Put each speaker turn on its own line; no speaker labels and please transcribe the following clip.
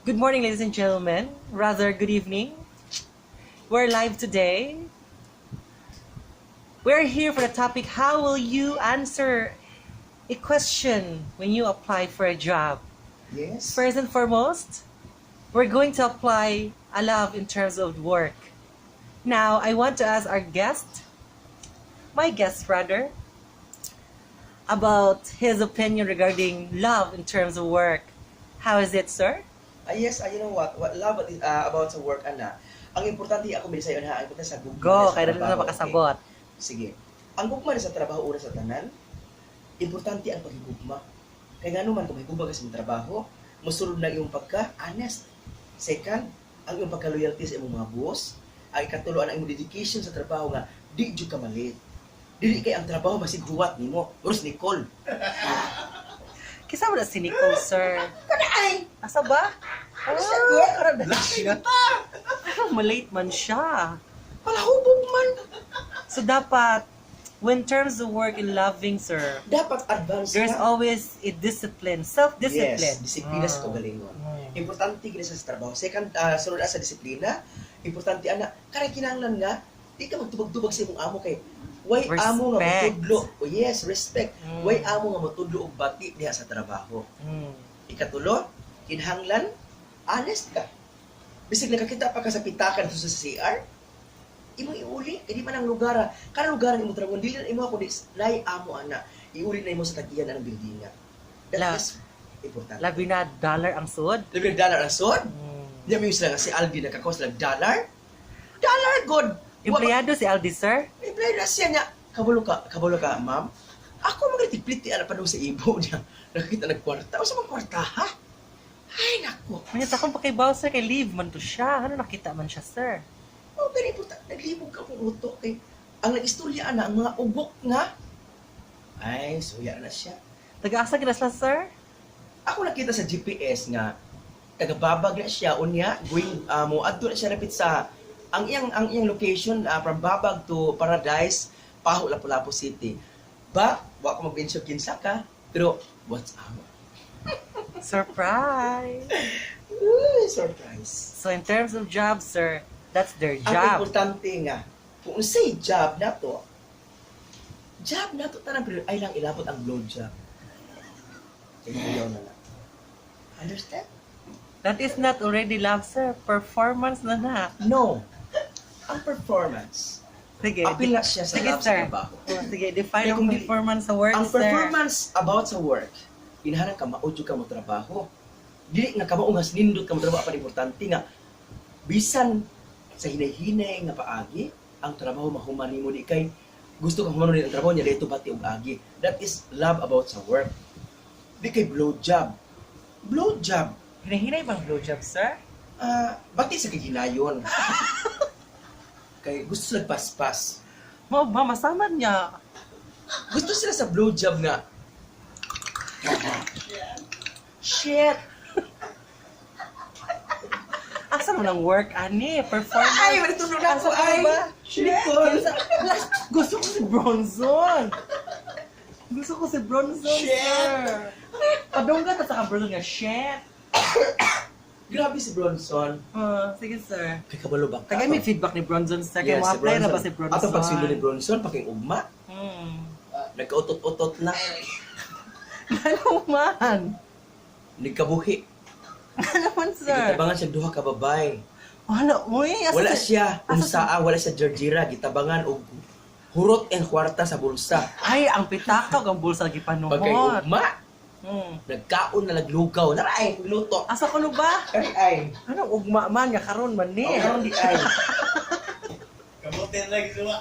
Good morning, ladies and gentlemen. Rather, good evening. We're live today. We're here for the topic, how will you answer a question when you apply for a job?
Yes.
First and foremost, we're going to apply a love in terms of work. Now, I want to ask our guest, my guest rather, about his opinion regarding love in terms of work. How is it, sir?
Yes, you know what? What love about sa work, ana. Ang importante ako bilisayo na, ang importante sa gugma
Go,
sa
kaya na
trabaho,
makasabot.
okay? Sige. Ang gugma sa trabaho una sa tanan, importante ang pagigugma. Kaya nga naman kung may gugma ka sa trabaho, musulod na iyong pagka-honest. Second, ang iyong pagka-loyalty sa imong mga boss. Ang ikatulo, ang iyong dedication sa trabaho nga, di jud ka malit. Dili kay ang trabaho masighuwat nimo. Uros Nicole.
Kisa mo na si Nicole, sir.
Kanay!
Asa ba?
Sagot!
Siya. Malate man siya.
Palahubog man!
So dapat, when terms of work in loving, sir,
Dapat advance
there's
ka.
always a discipline, self-discipline.
Yes, disiplina sa kagalingon. Importante gina sa trabaho. Second, sunod sa disiplina, importante ana, kaya kinahanglan nga, di ka magtubag-tubag sa imong amo kay why amo nga
Respect.
matudlo. Oh, yes, respect.
Mm.
Why amo nga matudlo og bati diha sa trabaho.
Mm.
Ikatulo, kinahanglan honest ka. Bisig nakakita pa ka sa pitakan sa CR, imo iuli kay di man ang lugar. Kana lugaran imo trabaho dili na imo ako di lay amo ana. Iuli na imo sa tagiyan ng buildingan. That is important.
Labi na dollar ang suod.
Labi ng dollar ang sod.
Mm.
Di mo sila nga si Aldi nakakos lang dollar. Dollar good.
Empleyado si Aldi, sir?
Empleyado na siya niya. Kabalo ka, ma'am. Ako magritiplit ana pa daw sa ibo niya. Nakita nagkwarta. O sa mga kwarta, ha? Ay, naku.
Manyas akong pakibaw, sir, kay leave man to siya. Ano nakita man siya, sir?
Oh, very important. Naglibog ka kung uto kay ang nag-istorya ana ang mga ugok nga. Ay, suya na siya.
Taga-asa kinasla, sir?
Ako nakita sa GPS nga tagababag na siya unya going mo adto na siya rapid sa ang iyang location from Babag to Paradise, Paho, Lapu-Lapu City. Ba, wa ko mag-mention kinsa ka, pero what's our
Surprise!
surprise.
So in terms of job, sir, that's their
Ang
job.
importante nga, kung say job na to tanang pero ay lang ilapot ang blow job. Kaya na lang. Understand?
That is not already love, sir. Performance na na.
No. Ang performance.
Sige.
Apil na siya sa
Sige,
love
sir.
sa trabaho.
Oh, sige, define
Kaya
ang
kung
performance sa work,
Ang
sir.
performance about sa work, inahanang ka maudyo ka mo trabaho. Dili nga ka maungas nindot ka mo trabaho pa importante nga bisan sa hinay-hinay nga paagi, ang trabaho mahuman nimo di kay gusto ka humanon ang trabaho niya dito bati og agi. That is love about sa work. Di kay blow job. Blow job.
Hinahinay bang blowjob, sir?
Bati sa kaginayon. Kay gusto sila paspas.
Mau ba, masaman niya.
Gusto sila sa blow job nga. Shit!
Asa mo ng work, ani? Performance.
Ay, manitunog ako,
Asa ka
ay!
ba?
Nicole!
Gusto ko si Bronson. Gusto ko si Bronson,
Shit!
sir. Padungga ta sa ka-Bronson nga, shit.
Grabe si Bronson.
Sige, sir.
Kay kabalo ba?
Tagay may feedback ni Bronson, sir. Kaya
Yes,
mo-apply na ba si Bronson?
Atong pagsilo ni Bronson, paking ugma. Nagkautot-utot na.
Ano man?
Nagkabuhi.
Ano man, sir?
Gitabangan siya duha ka babay.
Wala, uy.
Wala siya unsaa, wala siya jarjira. Gitabangan og hurot and kwarta sa bulsa.
Ay, ang pitakaw, ang bulsa lagi
Pagkay
panuhot.
ugma,
Hmm.
nagkaon na naglugaw. Naray, luto.
Asa ko no ba?
Kari ay.
Anong ugma man, nga karon man ni.
Oh, karon di ay.
Kamutin lagi suwa.